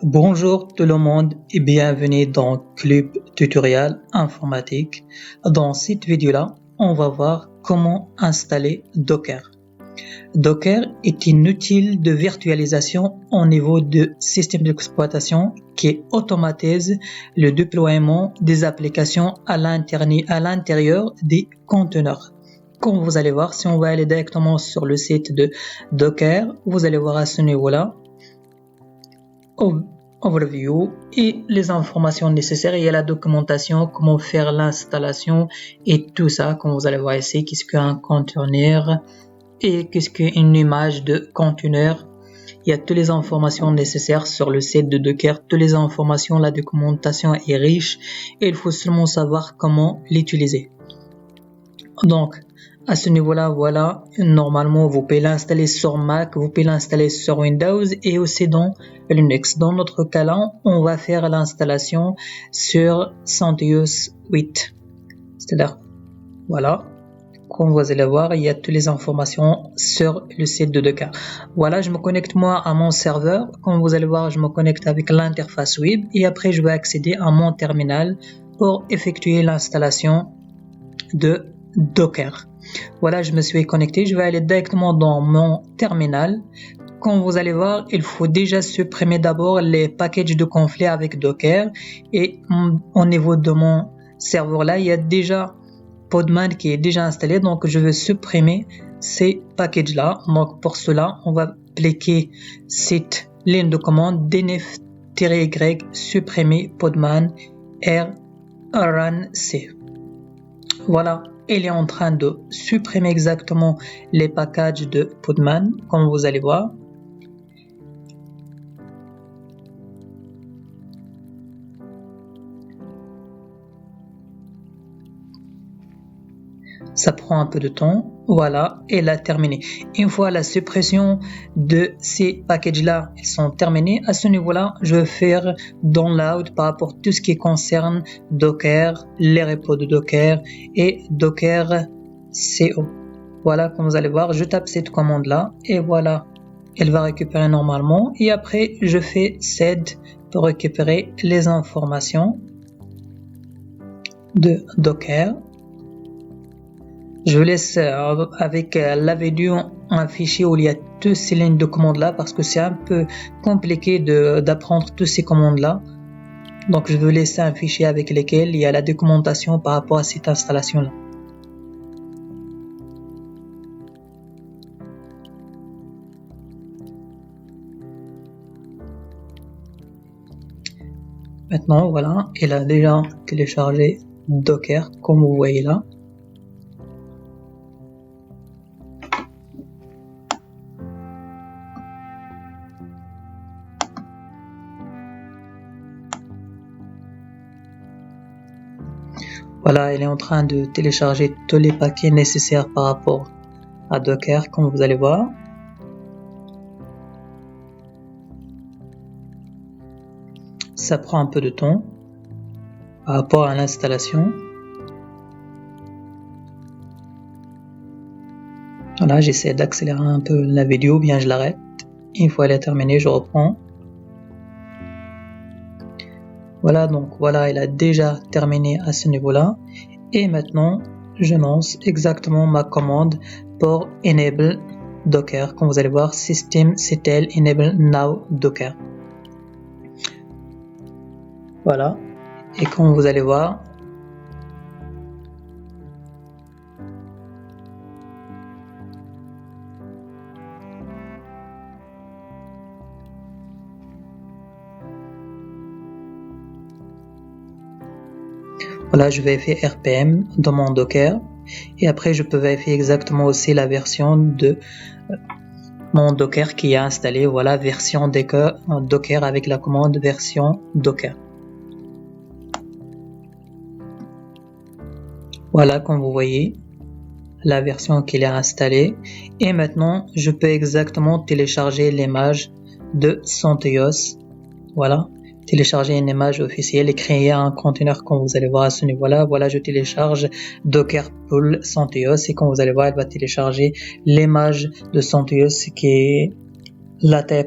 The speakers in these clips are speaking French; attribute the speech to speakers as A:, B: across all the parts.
A: Bonjour tout le monde et bienvenue dans Club Tutoriel Informatique. Dans cette vidéo-là, on va voir comment installer Docker. Docker est un outil de virtualisation au niveau de système d'exploitation qui automatise le déploiement des applications à l'intérieur des conteneurs. Comme vous allez voir, si on va aller directement sur le site de Docker, vous allez voir à ce niveau-là overview et les informations nécessaires. Il y a la documentation, comment faire l'installation et tout ça, comme vous allez voir ici, qu'est-ce qu'un conteneur et qu'est-ce qu'une image de conteneur. Il y a toutes les informations nécessaires sur le site de Docker, toutes les informations, la documentation est riche et il faut seulement savoir comment l'utiliser. Donc, à ce niveau-là, voilà, normalement, vous pouvez l'installer sur Mac, vous pouvez l'installer sur Windows et aussi dans Linux. Dans notre cas-là, on va faire l'installation sur CentOS 8. C'est-à-dire, voilà, comme vous allez voir, il y a toutes les informations sur le site de Docker. Voilà, je me connecte moi à mon serveur. Comme vous allez voir, je me connecte avec l'interface web et après, je vais accéder à mon terminal pour effectuer l'installation de Docker. Voilà, je me suis connecté, je vais aller directement dans mon terminal. Comme vous allez voir, il faut déjà supprimer d'abord les packages de conflit avec Docker et au niveau de mon serveur là, il y a déjà Podman qui est déjà installé, donc je vais supprimer ces packages là. Donc pour cela, on va cliquer cette ligne de commande dnf-y supprimer Podman run-c. Voilà. Il est en train de supprimer exactement les packages de Podman, comme vous allez voir. Ça prend un peu de temps. Voilà, elle a terminé. Une fois la suppression de ces packages-là, ils sont terminés. À ce niveau-là, je vais faire download par rapport à tout ce qui concerne Docker, les repos de Docker et Docker CO. Voilà, comme vous allez voir, je tape cette commande-là et voilà, elle va récupérer normalement. Et après, je fais sed pour récupérer les informations de Docker. Je vous laisse avec la vidéo un fichier où il y a toutes ces lignes de commandes là parce que c'est un peu compliqué d'apprendre toutes ces commandes là. Donc je vais vous laisser un fichier avec lequel il y a la documentation par rapport à cette installation là. Maintenant voilà, il a déjà téléchargé Docker comme vous voyez là. Voilà, elle est en train de télécharger tous les paquets nécessaires par rapport à Docker, comme vous allez voir. Ça prend un peu de temps par rapport à l'installation. Voilà, j'essaie d'accélérer un peu la vidéo, bien je l'arrête. Une fois elle est terminée, je reprends. Voilà, donc voilà, il a déjà terminé à ce niveau-là. Et maintenant, je lance exactement ma commande pour enable Docker. Comme vous allez voir, systemctl enable now Docker. Voilà. Et comme vous allez voir, voilà, je vais faire RPM dans mon Docker et après je peux vérifier exactement aussi la version de mon Docker qui est installé. Voilà, version Docker avec la commande version Docker. Voilà, comme vous voyez, la version qu'il a installée. Et maintenant, je peux exactement télécharger l'image de CentOS. Voilà. Télécharger une image officielle et créer un conteneur comme vous allez voir à ce niveau-là. Voilà, je télécharge Docker Pull CentOS et comme vous allez voir, elle va télécharger l'image de CentOS qui est la taille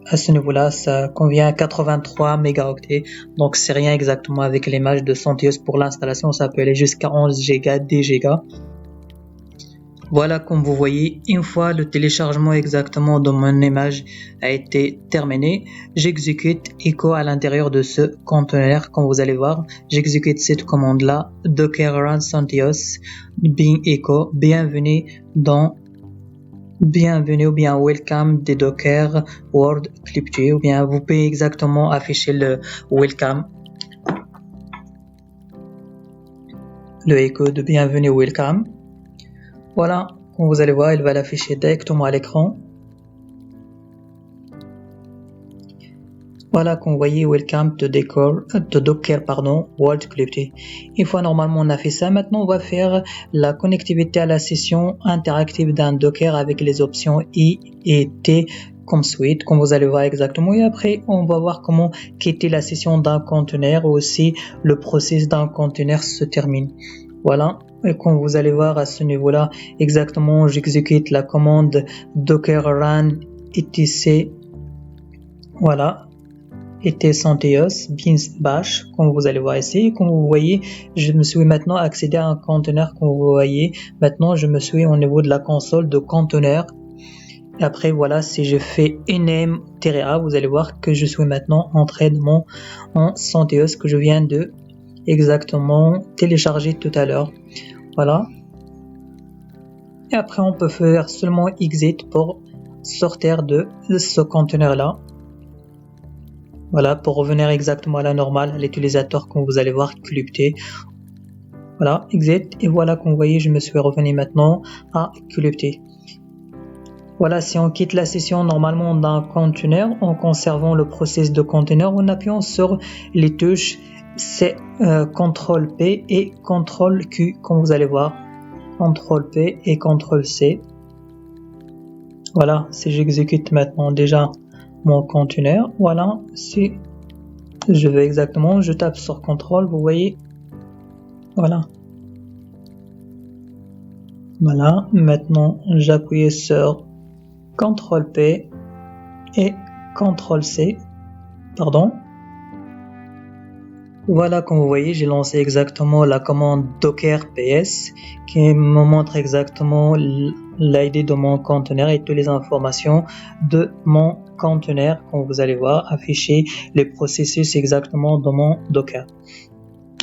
A: à ce niveau-là, ça convient à 83 mégaoctets. Donc, c'est rien exactement avec l'image de CentOS pour l'installation. Ça peut aller jusqu'à 11 Go, 10 Go. Voilà, comme vous voyez, une fois le téléchargement exactement de mon image a été terminé, j'exécute echo à l'intérieur de ce conteneur. Comme vous allez voir, j'exécute cette commande-là, docker run CentOS bin echo, bienvenue ou bien welcome des Docker World Clip2, ou bien vous pouvez exactement afficher le welcome, le echo de bienvenue welcome. Voilà, comme vous allez voir, il va l'afficher directement à l'écran. Voilà, comme vous voyez, welcome to Docker, World Clip2. Une fois normalement on a fait ça, maintenant on va faire la connectivité à la session interactive d'un Docker avec les options I et T comme suite, comme vous allez voir exactement. Et après, on va voir comment quitter la session d'un conteneur ou aussi le process d'un conteneur se termine. Voilà. Et comme vous allez voir à ce niveau-là, exactement, j'exécute la commande docker run etc. Voilà. Et CentOS bin bash, comme vous allez voir ici. Comme vous voyez, je me suis maintenant accédé à un conteneur, comme vous voyez. Maintenant, je me suis au niveau de la console de conteneur. Et après, voilà, si je fais nm-a, vous allez voir que je suis maintenant entré en CentOS que je viens de exactement télécharger tout à l'heure. Voilà. Et après, on peut faire seulement exit pour sortir de ce conteneur-là. Voilà, pour revenir exactement à la normale, à l'utilisateur, comme vous allez voir, Clip2. Voilà, exit. Et voilà, comme vous voyez, je me suis revenu maintenant à Clip2. Voilà, si on quitte la session normalement d'un conteneur, en conservant le process de conteneur, en appuyant sur les touches CTRL-P et CTRL-Q, comme vous allez voir. CTRL-P et CTRL-C. Voilà, si j'exécute maintenant déjà mon conteneur, voilà, si je veux exactement, je tape sur CTRL, vous voyez, voilà. Voilà, maintenant j'appuie sur CTRL-P et CTRL-C, pardon. Voilà, comme vous voyez, j'ai lancé exactement la commande docker ps qui me montre exactement l'ID de mon conteneur et toutes les informations de mon conteneur, comme vous allez voir, afficher les processus exactement de mon docker.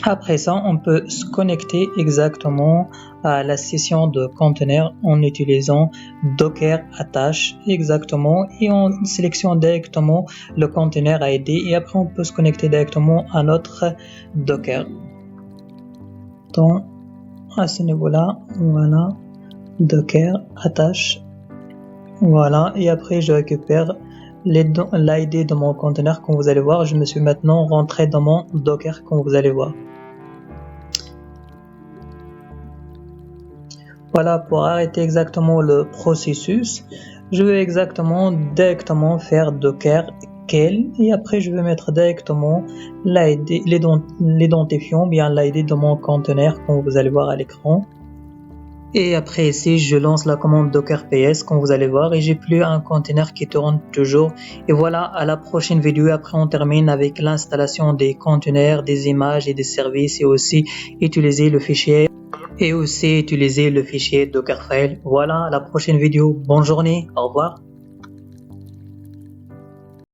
A: Après ça, on peut se connecter exactement à la session de conteneur en utilisant docker attache exactement et on sélectionne directement le conteneur ID et après on peut se connecter directement à notre docker. Donc à ce niveau-là, voilà, docker attache, voilà, et après je récupère l'ID de mon conteneur. Comme vous allez voir, je me suis maintenant rentré dans mon docker, comme vous allez voir. Voilà, pour arrêter exactement le processus, je vais exactement directement faire docker kill et après je vais mettre directement l'ID, l'identifiant, bien l'ID de mon conteneur, comme vous allez voir à l'écran. Et après ici, je lance la commande docker ps, comme vous allez voir, et j'ai plus un conteneur qui tourne toujours. Et voilà, à la prochaine vidéo. Après, on termine avec l'installation des conteneurs, des images et des services et aussi utiliser le fichier Dockerfile. Voilà, à la prochaine vidéo. Bonne journée. Au revoir.